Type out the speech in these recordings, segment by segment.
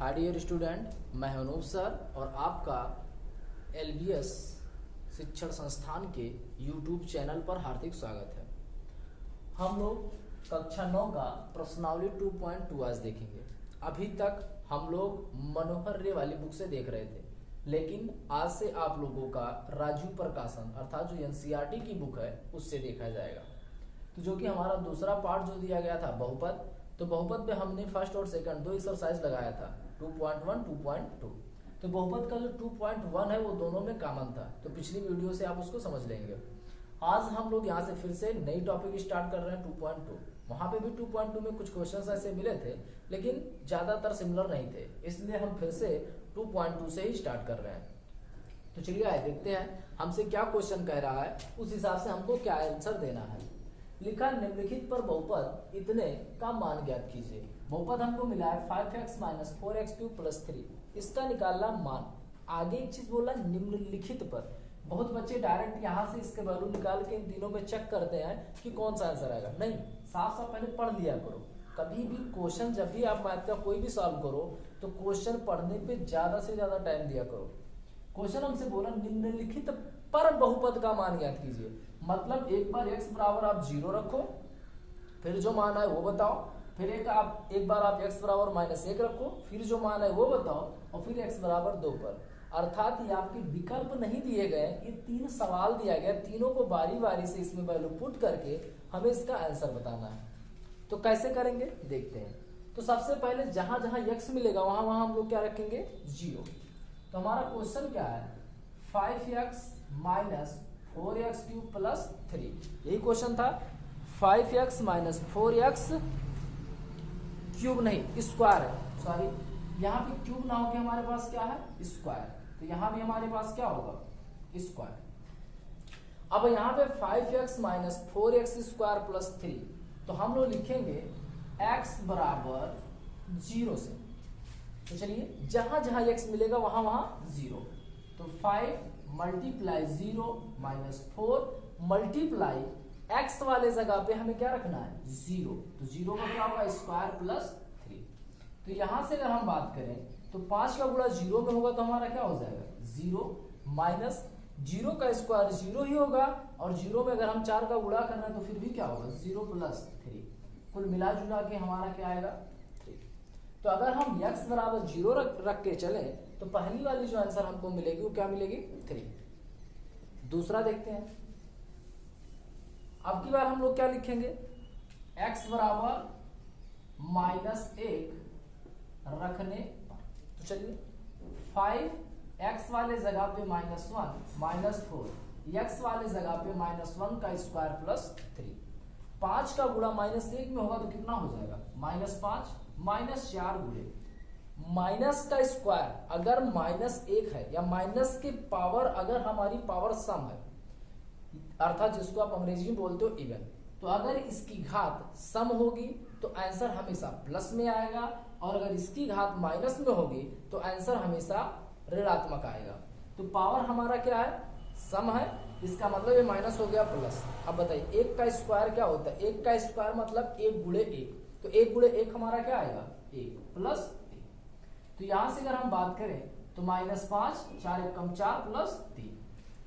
Hi dear student, मैं Anoop sir और आपका एलबीएस शिक्षण संस्थान के यूट्यूब चैनल पर हार्दिक स्वागत है। हम लोग कक्षा 9 का प्रश्नावली 2.2 आज देखेंगे। अभी तक हम लोग मनोहर रे वाली बुक से देख रहे थे, लेकिन आज से आप लोगों का राजू प्रकाशन अर्थात जो एनसीईआरटी की बुक है उससे देखा जाएगा। तो जो कि हमारा दूसरा पार्ट जो दिया गया था बहुपद, तो बहुपद पे हमने फर्स्ट और सेकंड दो एक्सरसाइज लगाया था 2.1 2.2। तो बहुपद का जो 2.1 है वो दोनों में कॉमन था, तो पिछली वीडियो से आप उसको समझ लेंगे। आज हम लोग यहाँ से फिर से नई टॉपिक स्टार्ट कर रहे हैं 2.2। वहां पे भी 2.2 में कुछ क्वेश्चंस ऐसे मिले थे, लेकिन ज्यादातर सिमिलर नहीं थे, इसलिए हम फिर से 2.2 से ही स्टार्ट कर रहे हैं। तो चलिए आए देखते हैं हमसे क्या क्वेश्चन कह रहा है, उस हिसाब से हमको क्या आंसर देना है। लिखा निम्नलिखित पर बहुपद इतने का मान ज्ञात कीजिए। बहुपद हमको मिला है 5x - 4x³ + 3। इसका निकालना मान। आगे एक चीज बोला निम्नलिखित पर। बहुत बच्चे डायरेक्ट यहाँ से इसके वैल्यू निकाल के इन तीनों में चेक करते हैं कि कौन सा आंसर आएगा। नहीं, साफ साफ पहले पढ़ लिया करो। कभी भी क्वेश्चन जब भी आप मैथ का कोई भी सॉल्व करो तो क्वेश्चन पढ़ने पे ज्यादा से ज्यादा टाइम दिया करो। क्वेश्चन हमसे बोला निम्नलिखित पर बहुपद का मान ज्ञात कीजिए, मतलब एक बार x बराबर आप 0 रखो, फिर जो मान है वो बताओ, फिर एक बार आप x बराबर -1 रखो, फिर जो मान है वो बताओ, और फिर x बराबर 2 पर। अर्थात ये आपके विकल्प नहीं दिए गए, ये 3 सवाल दिया गया, तीनों को बारी बारी से इसमें वैल्यू पुट करके हमें इसका आंसर बताना है। तो कैसे करेंगे देखते हैं। तो सबसे पहले जहां जहां x मिलेगा वहां वहां हम लोग क्या रखेंगे 0। तो हमारा क्वेश्चन क्या है 5x - 4x³ + 3। यही क्वेश्चन था। 5x - 4x³ नहीं स्क्वायर है, सॉरी यहाँ पे क्यूब ना होके हमारे पास क्या है स्क्वायर, तो यहाँ भी हमारे पास क्या होगा स्क्वायर। अब यहाँ पे 5x - 4x² + 3, तो हम लोग लिखेंगे x बराबर 0 से। तो चलिए जहां जहां x मिलेगा वहां वहां 0। तो 5 × 0 - 4 मल्टीप्लाई x वाले जगह पे हमें क्या रखना है 0। तो 0 का क्या होगा स्क्वायर + 3। तो यहां से अगर हम बात करें तो 5 का गुणा 0 में होगा तो हमारा क्या हो जाएगा 0 माइनस 0 का स्क्वायर 0 ही होगा, और 0 में अगर हम 4 का गुणा करना है तो फिर भी क्या होगा 0 + 3। कुल मिला जुला के हमारा क्या आएगा 3। तो अगर हम x बराबर 0 रख के चले तो पहली वाली जो आंसर हमको मिलेगी वो क्या मिलेगी 3। दूसरा देखते हैं। अब की बार हम लोग क्या लिखेंगे x बराबर -1 रखने पर। तो चलिए 5x वाले जगह पे -1 - 4 x वाले जगह पे -1 का स्क्वायर + 3। 5 का गुणा -1 में होगा तो कितना हो जाएगा -5 -4 गुणे माइनस का स्क्वायर अगर -1 है या माइनस की पावर अगर हमारी पावर सम है, अर्थात जिसको आप अंग्रेजी में बोलते हो इवन, तो अगर इसकी घात सम होगी तो आंसर हमेशा प्लस में आएगा, और अगर इसकी घात माइनस में होगी तो आंसर हमेशा ऋणात्मक आएगा। तो पावर हमारा क्या है सम है, इसका मतलब ये माइनस हो गया प्लस। अब बताइए 1 का स्क्वायर क्या होता है 1 का स्क्वायर मतलब 1 × 1, तो 1 × 1 हमारा क्या आएगा 1 + 1। तो यहां से अगर हम बात करें तो -5 4 × 1 = 4 + 3।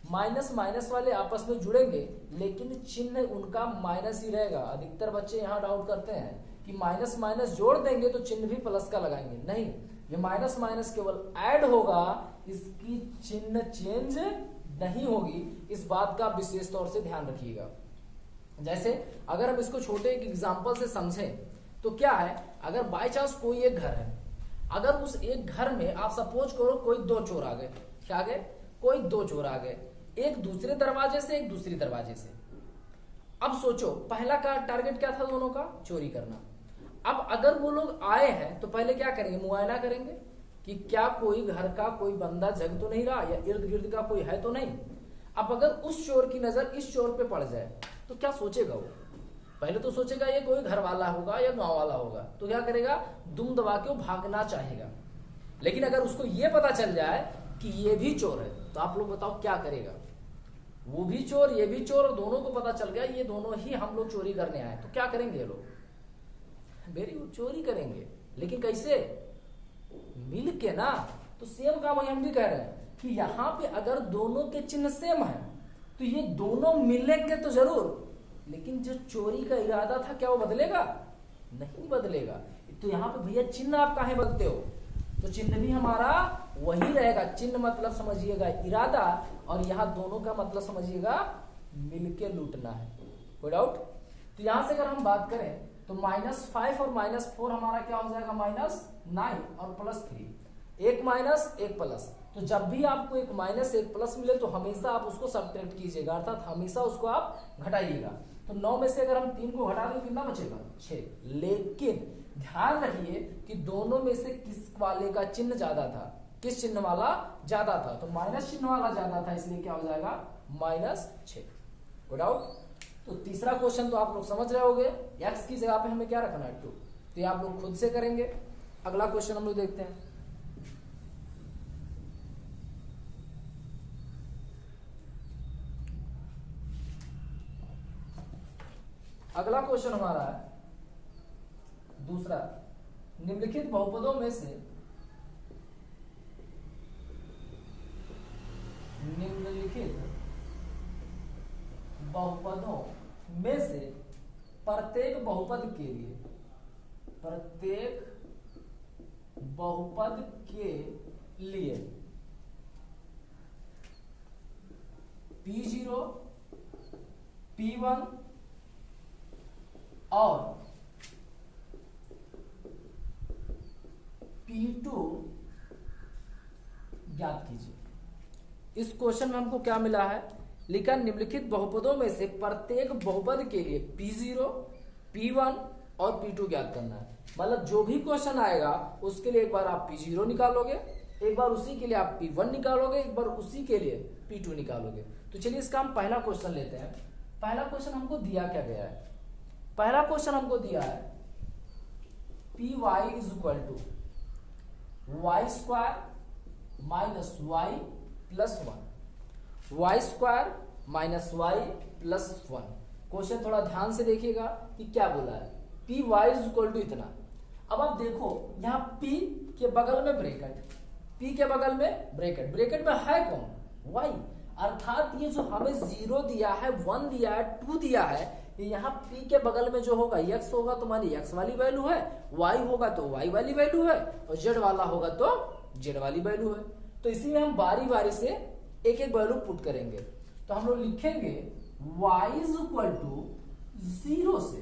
माइनस माइनस वाले आपस में जुड़ेंगे लेकिन चिन्ह उनका माइनस ही रहेगा। अधिकतर बच्चे यहाँ डाउट करते हैं कि माइनस माइनस जोड़ देंगे तो चिन्ह भी प्लस का लगाएंगे। नहीं, ये माइनस माइनस केवल ऐड होगा, इसकी चिन्ह चेंज नहीं होगी। इस बात का विशेष तौर से ध्यान रखिएगा। जैसे अगर हम इसको छोटे एक एग्जांपल से समझें तो क्या है, अगर बाय चांस कोई एक घर है, अगर उस एक घर में आप सपोज करो कोई 2 चोर आ गए, क्या आ गए कोई 2 चोर आ गए, एक दूसरे दरवाजे से एक दूसरी दरवाजे से। अब सोचो पहला का टारगेट क्या था दोनों का चोरी करना। अब अगर वो लोग आए हैं तो पहले क्या करेंगे मुआयना करेंगे कि क्या कोई घर का कोई बंदा जग तो नहीं रहा या इर्द गिर्द का कोई है तो नहीं। अब अगर उस चोर की नजर इस चोर पे पड़ जाए तो क्या सोचेगा वो, पहले तो सोचेगा ये कोई घर वाला होगा या गांव वाला होगा, तो क्या करेगा दुम दबा के वो भागना चाहेगा। लेकिन अगर उसको ये पता चल जाए कि ये भी चोर है तो आप लोग बताओ क्या करेगा, वो भी चोर ये भी चोर, और दोनों को पता चल गया ये दोनों ही हम लोग चोरी करने आए, तो क्या करेंगे ये लोग वेरी गुड चोरी करेंगे। लेकिन कैसे मिल के ना, तो सेम का वही हम भी कह रहे हैं कि यहाँ पे अगर दोनों के चिन्ह सेम है तो ये दोनों मिलेंगे तो जरूर, लेकिन जो चोरी का इरादा था क्या वो बदलेगा? नहीं बदलेगा। तो यहाँ पे भैया चिन्ह आप काहे बदलते हो? तो चिन्ह भी हमारा वही रहेगा। चिन्ह मतलब समझिएगा इरादा, और यहाँ दोनों का मतलब समझिएगा मिलके लूटना है। कोई डाउट? तो यहाँ से अगर हम बात करें तो -5 और -4 हमारा क्या हो जाएगा? -9 और +3, एक माइनस एक प्लस। तो जब भी आपको एक माइनस एक प्लस मिले तो हमेशा आप उसको सब्ट्रैक्ट कीजिएगा, अर्थात हमेशा उसको आप घटाइएगा। तो 9 में से अगर हम 3 को घटा दें कितना बचेगा? 6। लेकिन ध्यान रखिए कि दोनों में से किस वाले का चिन्ह ज्यादा था? किस चिन्ह वाला ज्यादा था? तो माइनस चिन्ह वाला ज्यादा था, इसलिए क्या हो जाएगा? -6। Good out. तो तीसरा क्वेश्चन तो आप लोग समझ रहे होंगे, x की जगह पे हमें क्या रखना है? 2। तो ये आप लोग खुद से करेंगे। अगला क्वेश्चन हम लोग देखते हैं। अगला क्वेश्चन हमारा है दूसरा, निम्नलिखित बहुपदों में से प्रत्येक बहुपद के लिए P0, P1 और P2 ज्ञात कीजिए। इस क्वेश्चन में हमको क्या मिला है? लिखा निम्नलिखित बहुपदों में से प्रत्येक बहुपद के लिए P0, P1 और P2 ज्ञात करना है। मतलब जो भी क्वेश्चन आएगा उसके लिए एक बार आप P0 निकालोगे, एक बार उसी के लिए आप P1 निकालोगे, एक बार उसी के लिए P2 निकालोगे। तो चलिए इसका हम पहला क्वेश्चन लेते हैं। पहला क्वेश्चन हमको दिया क्या गया है? पहला क्वेश्चन हमको दिया है Py = y² - y + 1, y² - y + 1। Question थोड़ा ध्यान से देखिएगा कि क्या बोला है। Py = इतना। अब आप देखो यहाँ P के बगल में ब्रैकेट, P के बगल में ब्रैकेट, ब्रैकेट में है कौन? y। अर्थात ये जो हमें 0 दिया है, 1 दिया है, 2 दिया है, यहाँ P के बगल में जो होगा x होगा तो मानी x वाली वैल्यू है, y होगा तो y वाली वैल्यू है, और z वाला होगा तो z वाली वैल्यू है। तो इसी में हम बारी बारी से एक एक वैल्यू पुट करेंगे। तो हम लोग लिखेंगे y = 0 से,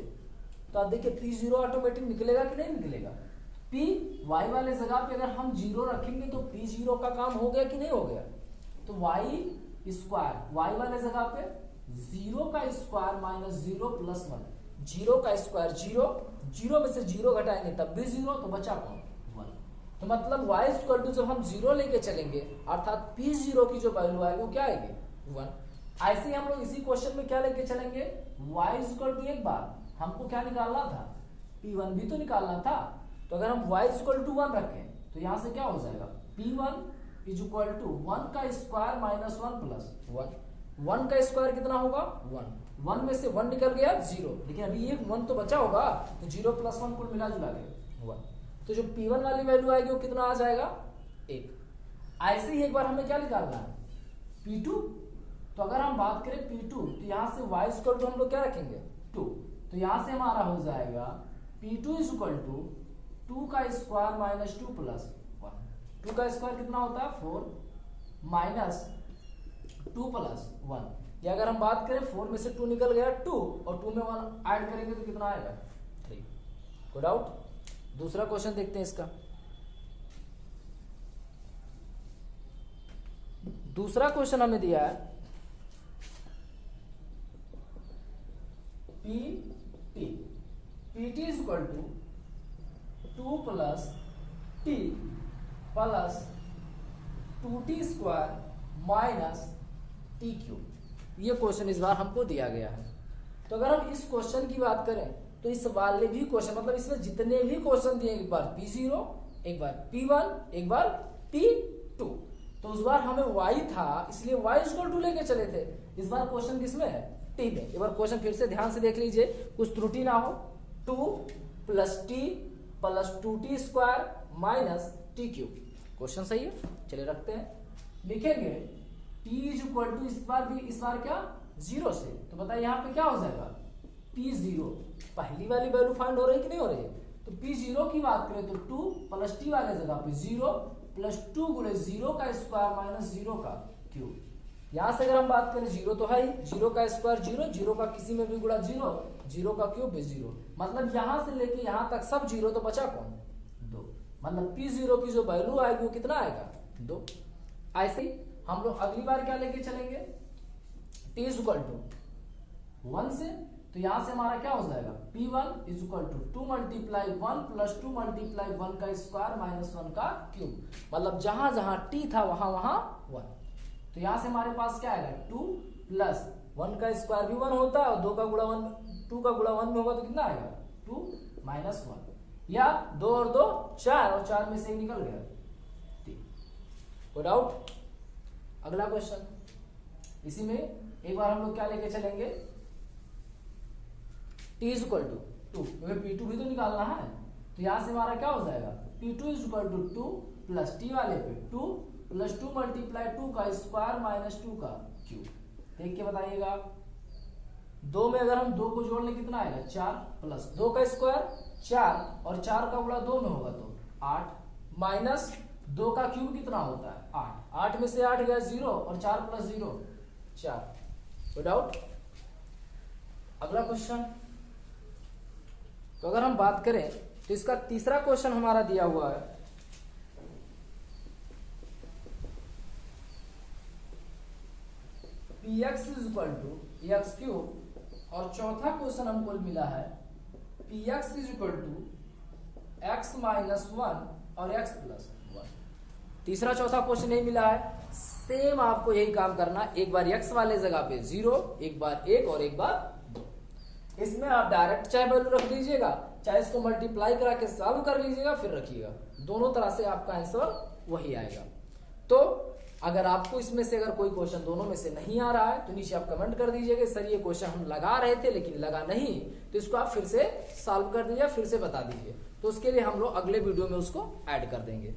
तो आप देखिए P0 ऑटोमेटिक निकलेगा कि नहीं निकलेगा? P y वाले जगह पे अगर हम 0 रखेंगे तो P0 का काम हो गया कि नहीं हो गया? तो y² y वाले जगह पे 0 का स्क्वायर - 0 + 1, 0 का स्क्वायर 0, 0 में से 0 घटाएंगे तब भी 0, तो बचा कौन? 1। तो मतलब y = जब हम 0 लेके चलेंगे अर्थात P0 की जो वैल्यू आएगी वो क्या आएगी? 1। ऐसे ही हम लोग इसी क्वेश्चन में क्या लेके चलेंगे? y = एक बार हमको क्या निकालना था? P1 भी तो निकालना था। तो अगर हम y = 1 रखें तो यहां से क्या हो जाएगा? P1 = 1 का स्क्वायर - 1 + 1। 1 का स्क्वायर कितना होगा? 1। 1 में से 1 निकल गया 0, लेकिन अभी ये 1 तो बचा होगा, तो 0 + 1 कुल मिला जुला के 1। तो जो P1 वाली वैल्यू आएगी वो कितना आ जाएगा? 1। ऐसे ही एक बार हमें क्या निकालना है? P2। तो अगर हम बात करें P2 तो यहाँ से y = हम लोग क्या रखेंगे? 2। तो यहाँ से हमारा हो जाएगा P2 = 2 का स्क्वायर - 2 + 1। 2 का स्क्वायर कितना होता है? 4 - 2 + 1। या अगर हम बात करें 4 में से 2 निकल गया 2, और 2 में 1 ऐड करेंगे तो कितना आएगा? 3। Good out. दूसरा क्वेश्चन देखते हैं इसका। दूसरा क्वेश्चन हमें दिया है PT = 2 + t + 2t² - t³। ये क्वेश्चन इस बार हमको दिया गया है। तो अगर हम इस क्वेश्चन की बात करें तो इस वाले भी क्वेश्चन, मतलब इसमें जितने भी क्वेश्चन दिए, एक बार P0, एक बार P1, एक बार P2। तो उस बार हमें y था इसलिए y = लेके चले थे। इस बार क्वेश्चन किसमें है? t में। एक बार क्वेश्चन फिर से ध्यान से देख लीजिए, कुछ त्रुटि ना हो। 2 + t + 2t² - T cube. Question सही है, चलिए रखते हैं। लिखेंगे t इज इक्वल टू, इस बार क्या 0 से, तो बताइए यहाँ पे क्या हो जाएगा p0। पहली वाली वैल्यू फाइंड हो रही है कि नहीं हो रही है, तो p0 की बात करें तो 2 प्लस t वाले जगह पे 0 प्लस 2 गुणे 0 का स्क्वायर माइनस 0 का क्यूब। यहां से अगर हम बात करें 0 तो है ही, 0 का स्क्वायर 0, 0 का किसी में भी गुणा 0, 0 का क्यूब भी 0, मतलब यहां से लेके यहां तक सब 0, तो बचा कौन 2, मतलब p0 की जो वैल्यू आएगी वो कितना आएगा 2। ऐसे ही हम लोग अगली बार क्या लेके चलेंगे, t इज इक्वल टू 1 से, तो यहां से हमारा क्या हो जाएगा p1 is equal to 2 multiply 1 plus 2 multiply 1 का स्क्वायर माइनस 1 का क्यूब, मतलब जहां जहां t था वहां वहां 1। तो यहां से हमारे पास क्या आएगा 2 प्लस 1 का स्क्वायर भी 1 होता है और 2 का गुणा 1 में होगा तो कितना आएगा 2 माइनस 1, या 2 और 2 4 और 4 में से निकल गया 3। कोई डाउट? अगला क्वेश्चन, इसी में एक बार हम लोग क्या लेके चलेंगे, t इज इक्वल टू 2, क्योंकि p2 भी तो निकालना है, तो यहां से हमारा क्या हो जाएगा p2 is equal to 2 plus t वाले पे 2 प्लस 2 मल्टीप्लाई 2 का स्क्वायर माइनस 2 का क्यूब। देख के बताइएगा, 2 में अगर हम 2 को जोड़ लें कितना आएगा 4 प्लस 2 का स्क्वायर 4 और 4 का गुणा 2 में होगा तो 8 माइनस 2 का क्यूब कितना होता है 8, 8 में से 8 गया 0 और 4 प्लस 0 4। कोई डाउट? अगला क्वेश्चन, तो अगर हम बात करें तो इसका तीसरा क्वेश्चन हमारा दिया हुआ है, px is equal to x cube, और चौथा क्वेश्चन हमको मिला है px is equal to x minus 1 और x प्लस 1। तीसरा चौथा क्वेश्चन नहीं मिला है, सेम आपको यही काम करना, एक बार x वाले जगह पे 0, एक बार 1 और एक बार 2। इसमें आप डायरेक्ट चाहे वैल्यू रख दीजिएगा, चाहे इसको मल्टीप्लाई करा के सॉल्व कर लीजिएगा, फिर रखिएगा, दोनों तरह से आपका आंसर वही आएगा। तो अगर आपको इसमें से अगर कोई क्वेश्चन दोनों में से नहीं आ रहा है तो नीचे आप कमेंट कर दीजिएगा सर ये क्वेश्चन हम लगा रहे थे लेकिन लगा नहीं, तो इसको आप फिर से सॉल्व कर दीजिए, फिर से बता दीजिए, तो उसके लिए हम लोग अगले वीडियो में उसको ऐड कर देंगे।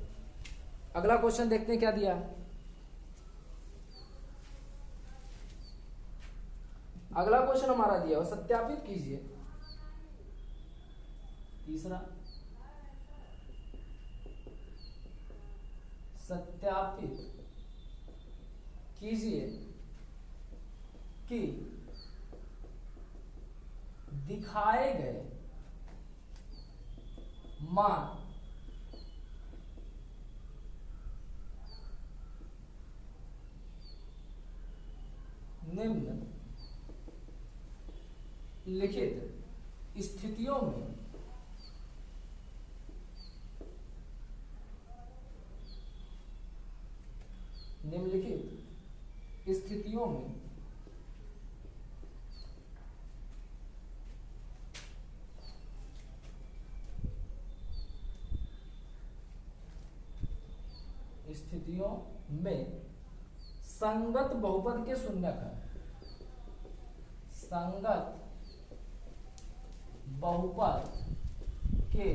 अगला क्वेश्चन देखते हैं क्या दिया है। अगला क्वेश्चन हमारा दिया हो, सत्यापित कीजिए, तीसरा सत्यापित कीजिए कि दिखाए गए मान निम्न लिखित स्थितियों में निम्नलिखित स्थितियों में संगत बहुपद के शून्यक है, संगत बहुपद के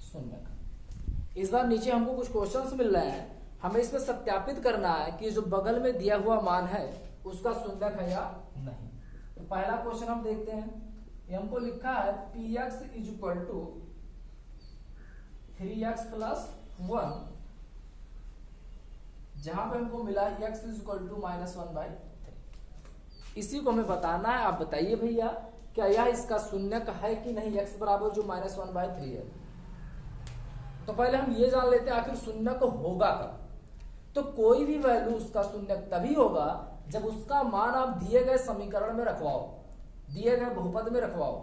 शून्यक। इस बार नीचे हमको कुछ क्वेश्चंस मिल रहे हैं, हमें इसमें सत्यापित करना है कि जो बगल में दिया हुआ मान है उसका शून्यक है या नहीं। तो पहला क्वेश्चन हम देखते हैं, ये हमको लिखा है px is equal to 3x plus 1, जहां पे हमको मिला x इज इक्वल टू -1/3। इसी को हमें बताना है, आप बताइए भैया क्या यह इसका शून्यक है कि नहीं, x बराबर जो -1/3 है। तो पहले हम ये जान लेते हैं आखिर शून्यक होगा कब। तो कोई भी वैल्यू उसका शून्यक तभी होगा जब उसका मान आप दिए गए समीकरण में रखवाओ, दिए गए बहुपद में रखवाओ।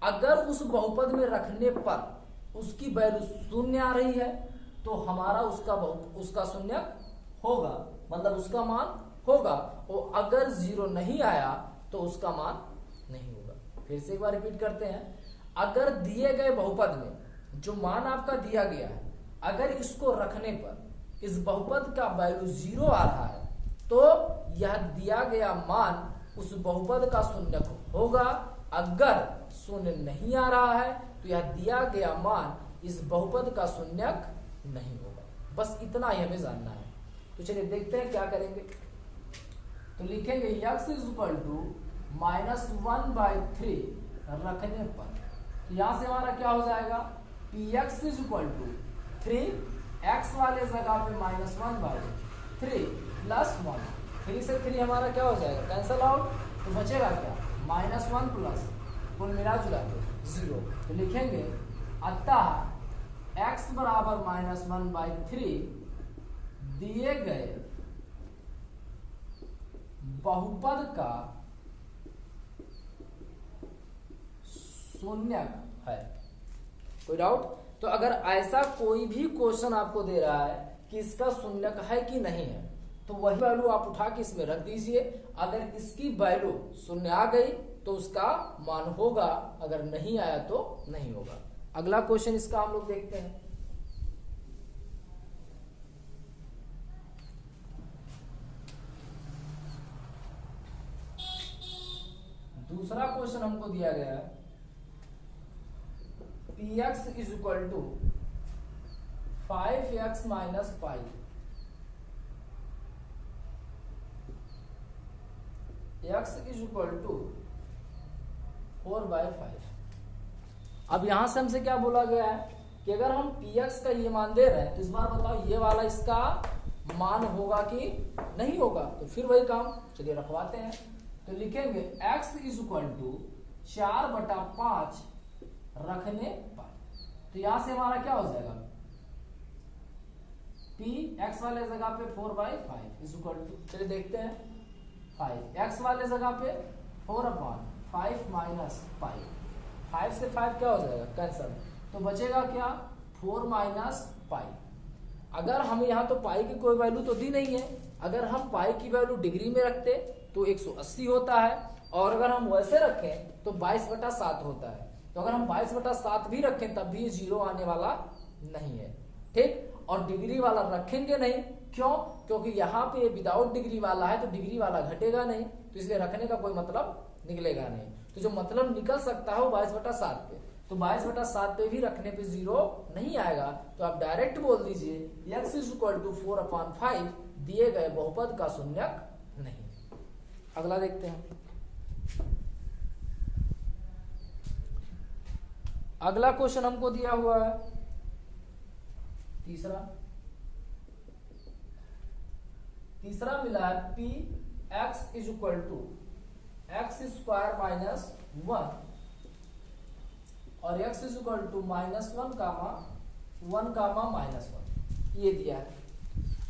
अगर उस बहुपद में रखने पर उसकी वैल्यू शून्य आ रही है तो हमारा उसका शून्यक होगा, मतलब उसका मान होगा। और अगर 0 नहीं आया तो उसका मान नहीं होगा। फिर से एक बार रिपीट करते हैं, अगर दिए गए बहुपद में जो मान आपका दिया गया है, अगर इसको रखने पर इस बहुपद का वैल्यू 0 आ रहा है तो यह दिया गया मान उस बहुपद का शून्यक होगा। अगर शून्य नहीं आ रहा है तो यह दिया गया मान इस बहुपद का शून्यक नहीं होगा। बस इतना ही हमें जानना है। तो चलिए देखते हैं क्या करेंगे। तो लिखेंगे x इज इक्वल टू -1/3 रखने पर, तो यहां से हमारा क्या हो जाएगा, px is equal to 3 x वाले जगह पे -1/3 प्लस 1, 3 से 3 हमारा क्या हो जाएगा, कैंसल आउट, तो बचेगा क्या, -1 प्लस कुल मिला जुला के 0। तो लिखेंगे अतः x बराबर -1/3 दिए गए बहुपद का शून्यक है। कोई डाउट? तो अगर ऐसा कोई भी क्वेश्चन आपको दे रहा है कि इसका शून्यक है कि नहीं है, तो वही वैल्यू आप उठा के इसमें रख दीजिए। अगर इसकी वैल्यू शून्य आ गई तो उसका मान होगा, अगर नहीं आया तो नहीं होगा। अगला क्वेश्चन इसका हम लोग देखते हैं। दूसरा क्वेश्चन हमको दिया गया है px is equal to 5x minus 5 x is equal to 4/5। अब यहां से हमसे क्या बोला गया है कि अगर हम px का ये मान दे रहे हैं तो इस बार बताओ ये वाला इसका मान होगा कि नहीं होगा। तो फिर वही काम, चलिए रखवाते हैं। तो लिखेंगे x इज इक्वल टू 4/5 रखने पर, तो यहां से हमारा क्या हो जाएगा, p x वाले जगह पे 4/5 इज इक्वल टू, चलिए देखते हैं, 5 x वाले जगह पे 4/5 माइनस 5 से 5 क्या हो जाएगा, कैंसल, तो बचेगा क्या, 4 माइनस पाई। अगर हम यहाँ तो पाई की कोई वैल्यू तो दी नहीं है, अगर हम पाई की वैल्यू डिग्री में रखते तो 180 होता है, और अगर हम वैसे रखें तो 22/7 होता है। तो अगर हम 22/7 भी रखें तब भी 0 आने वाला नहीं है, ठीक। और डिग्री वाला रखेंगे नहीं, क्यों, क्योंकि यहाँ पे विदाउट डिग्री वाला है तो डिग्री वाला घटेगा नहीं, तो इसलिए रखने का कोई मतलब निकलेगा नहीं। तो जो मतलब निकल सकता है वो 22/7 पे, तो 22/7 पे भी रखने पे 0 नहीं आएगा। तो आप डायरेक्ट बोल दीजिए x इज इक्वल टू 4/5 दिए गए बहुपद का शून्यक नहीं। अगला देखते हैं। अगला क्वेश्चन हमको दिया हुआ है तीसरा मिला है p x is equal to x² minus 1 और x is equal to -1 comma 1 comma -1 ये दिया है।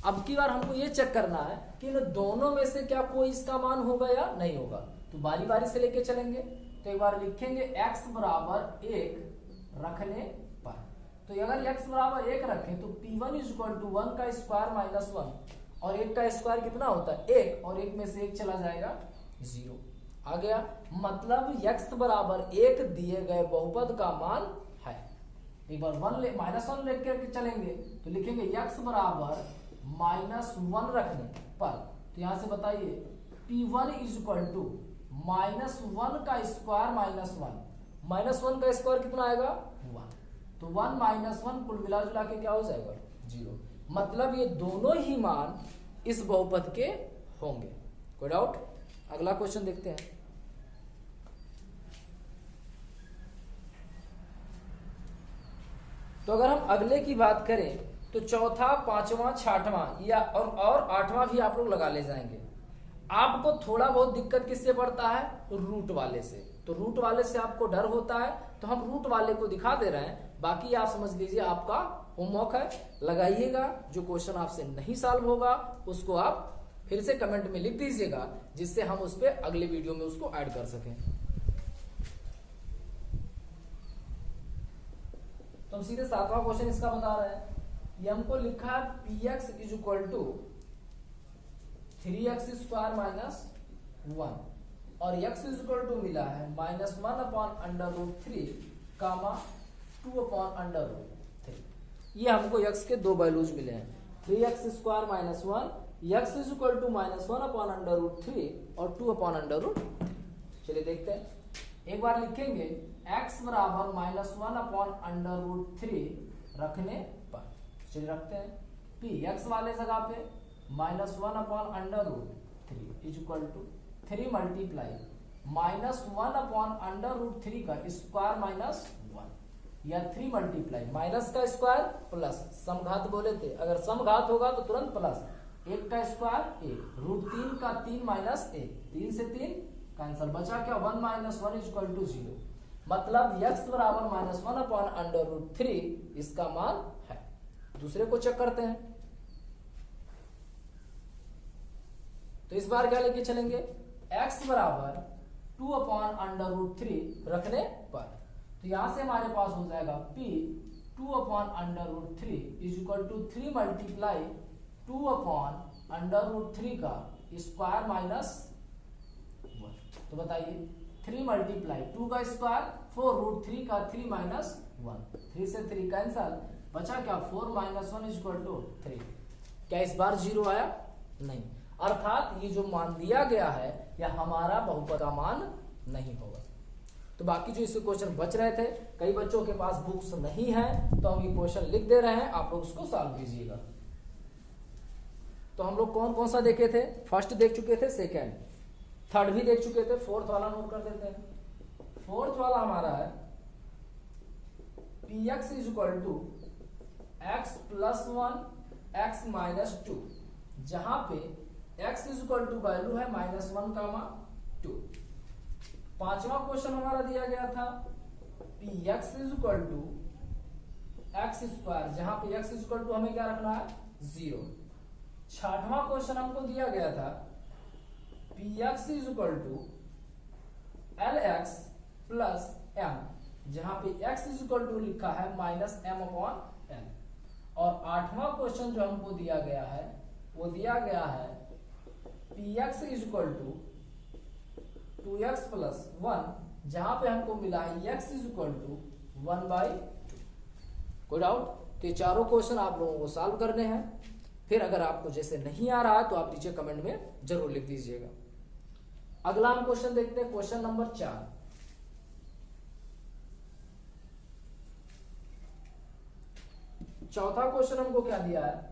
अब की बार हमको ये चेक करना है कि इन दोनों में से क्या कोई इसका मान होगा या नहीं होगा, तो बारी बारी से लेके चलेंगे। तो एक बार लिखेंगे x बराबर 1 रखने पर, तो अगर x बराबर 1 रखें तो p1 इज इक्वल टू 1 का स्क्वायर माइनस 1 और 1 का स्क्वायर कितना होता है 1, और 1 में से 1 चला जाएगा 0 आ गया। मतलब x बराबर 1 दिए गए बहुपद का मान है। एक बार -1 लेकर चलेंगे तो लिखेंगे x बराबर -1 रखने पर, तो यहां से बताइए p1 इज इक्वल टू -1 का स्क्वायर माइनस 1, -1 का स्क्वायर कितना आएगा 1, तो 1 -1 कुल मिला जुला के क्या हो जाएगा 0। मतलब ये दोनों ही मान इस बहुपद के होंगे। कोई डाउट? अगला क्वेश्चन देखते हैं। तो अगर हम अगले की बात करें तो चौथा, पांचवा, छठवां या और आठवां भी आप लोग लगा ले जाएंगे। आपको थोड़ा बहुत दिक्कत किससे पड़ता है, रूट वाले से। तो रूट वाले से आपको डर होता है, तो हम रूट वाले को दिखा दे रहे हैं, बाकी आप समझ लीजिए आपका होमवर्क है, लगाइएगा। जो क्वेश्चन आपसे नहीं सॉल्व होगा उसको आप फिर से कमेंट में लिख दीजिएगा, जिससे हम उस पर अगले वीडियो में उसको ऐड कर सकें। तो हम सीधे 7वां क्वेश्चन इसका बता रहे हैं। ये हमको लिखा है px is equal to 3x² minus 1 और x इज इक्वल टू मिला है -1/√3 कामा 2/√3। ये हमको x के दो वैल्यूज मिले हैं, 3x² minus 1, x is equal to -1/√3 और 2/√3। चलिए देखते हैं। एक बार लिखेंगे x बराबर -1/√3 रखने पर, चलिए रखते हैं p x वाले जगह पे -1/√3 इज इक्वल टू 3 मल्टीप्लाई -1/√3 का स्क्वायर -1 या 3 मल्टीप्लाई माइनस का स्क्वायर प्लस समघात बोले थे, अगर समघात होगा तो तुरंत प्लस, 1 का स्क्वायर 1 √3 का 3 माइनस 1, 3 से 3 कैंसिल, बचा क्या 1 - 1 इज इक्वल टू 0, मतलब x बराबर -1/√3 इसका मान है। दूसरे को चेक करते हैं, तो इस बार क्या लेके चलेंगे, x बराबर 2/√3 रखने पर, तो यहां से हमारे पास हो जाएगा p 2/√3 is equal to 3 multiply 2/√3 का स्क्वायर -1, तो बताइए 3 मल्टीप्लाई 2 का स्क्वायर 4 √3 का 3 -1, 3 से 3 कैंसल, बचा क्या 4 - 1 इज इक्वल टू 3। क्या इस बार 0 आया? नहीं, अर्थात ये जो मान दिया गया है यह हमारा बहुपद का मान नहीं होगा। तो बाकी जो इसके क्वेश्चन बच रहे थे, कई बच्चों के पास बुक्स नहीं है तो हम ये क्वेश्चन लिख दे रहे हैं, आप लोग उसको सॉल्व कीजिएगा। तो हम लोग कौन कौन सा देखे थे, फर्स्ट देख चुके थे, सेकेंड, थर्ड भी देख चुके थे, फोर्थ वाला नोट कर देते हैं। फोर्थ वाला हमारा है px is equal to x + 1 x - 2, जहां पे x is equal to value है -1, 2। पांचवा क्वेश्चन हमारा दिया गया था px is equal to x square, जहां पे x इज इक्वल टू हमें क्या रखना है 0। छठवां क्वेश्चन हमको दिया गया था px is equal to lx + m, जहां पे x इज इक्वल टू लिखा है -m/n। और आठवां क्वेश्चन जो हमको दिया गया है वो दिया गया है px is equal to 2x + 1, जहां पे हमको मिला है x इज इक्वल टू 1/2। कोई डाउट? तो ये चारों क्वेश्चन आप लोगों को सॉल्व करने हैं। फिर अगर आपको जैसे नहीं आ रहा है तो आप नीचे कमेंट में जरूर लिख दीजिएगा। अगला हम क्वेश्चन देखते हैं, क्वेश्चन नंबर 4। चौथा क्वेश्चन हमको क्या दिया है,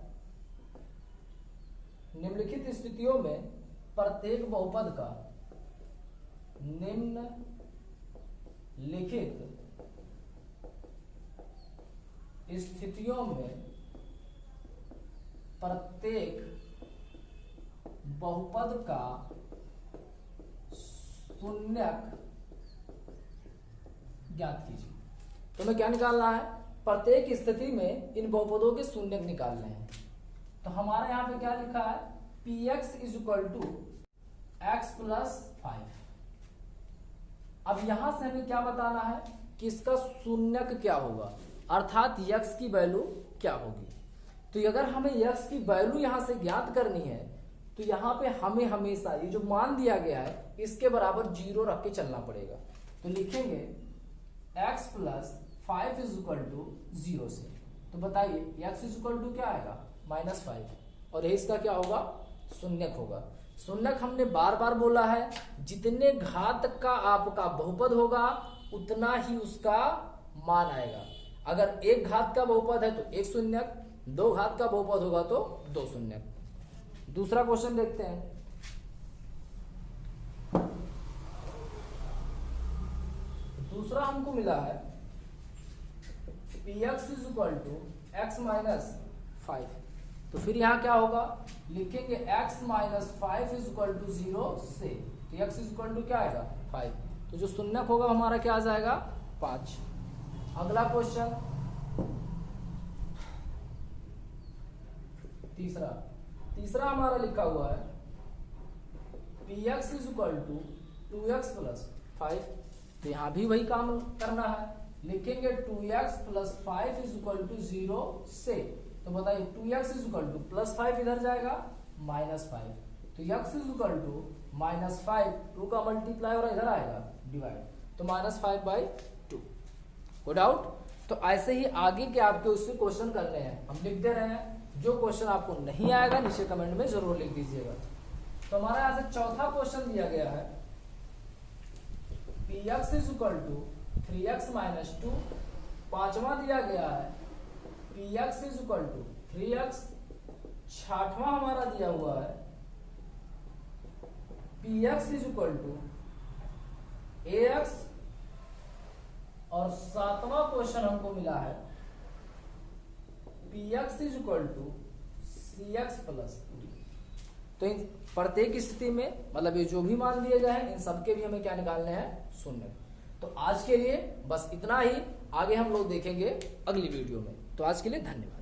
निम्नलिखित स्थितियों में प्रत्येक बहुपद का निम्नलिखित स्थितियों में प्रत्येक बहुपद का शून्यक ज्ञात कीजिए। तो हमें क्या निकालना है, प्रत्येक स्थिति में इन बहुपदों के शून्यक निकालने हैं। तो हमारे यहां पे क्या लिखा है, px is equal to x + 5। अब यहां से हमें क्या बताना है कि इसका शून्यक क्या होगा, अर्थात x की वैल्यू क्या होगी। तो अगर हमें x की वैल्यू यहां से ज्ञात करनी है तो यहां पे हमें हमेशा ये जो मान दिया गया है इसके बराबर 0 रख के चलना पड़ेगा। तो लिखेंगे x + 5 इज इक्वल टू 0 से, तो बताइए x इज इक्वल टू क्या आएगा -5, और ये इसका क्या होगा, शून्यक होगा। शून्यक हमने बार बार बोला है, जितने घात का आपका बहुपद होगा उतना ही उसका मान आएगा। अगर 1 घात का बहुपद है तो 1 शून्यक, 2 घात का बहुपद होगा तो 2 शून्यक। दूसरा क्वेश्चन देखते हैं। दूसरा हमको मिला है px is equal to x - 5, तो फिर यहां क्या होगा, लिखेंगे x - 5 इज इक्वल टू 0 से, तो x इज इक्वल टू क्या आएगा 5, तो जो शून्यक होगा हमारा क्या आ जाएगा 5। अगला क्वेश्चन तीसरा हमारा लिखा हुआ है px is equal to 2x + 5, तो यहां भी वही काम करना है, लिखेंगे 2x + 5 इज इक्वल टू 0 से, तो बताइए 2x इज इक्वल टू +5 इधर जाएगा -5, तो x इज इक्वल टू -5, 2 का मल्टीप्लाई और इधर आएगा डिवाइड, तो -5/2। कोई डाउट? तो ऐसे ही आगे के आपके उससे क्वेश्चन करने हैं, हम लिख दे रहे हैं। जो क्वेश्चन आपको नहीं आएगा नीचे कमेंट में जरूर लिख दीजिएगा। तो हमारा यहां से चौथा क्वेश्चन दिया गया है px is equal to 3x minus 2। पांचवा दिया गया है px is equal to 3x। छठवां हमारा दिया हुआ है px is equal to ax। और सातवां क्वेश्चन हमको मिला है px is equal to cx plus d। तो इन प्रत्येक स्थिति में मतलब ये जो भी मान दिए गए हैं इन सबके भी हमें क्या निकालने हैं, शून्य। तो आज के लिए बस इतना ही, आगे हम लोग देखेंगे अगली वीडियो में। तो आज के लिए धन्यवाद।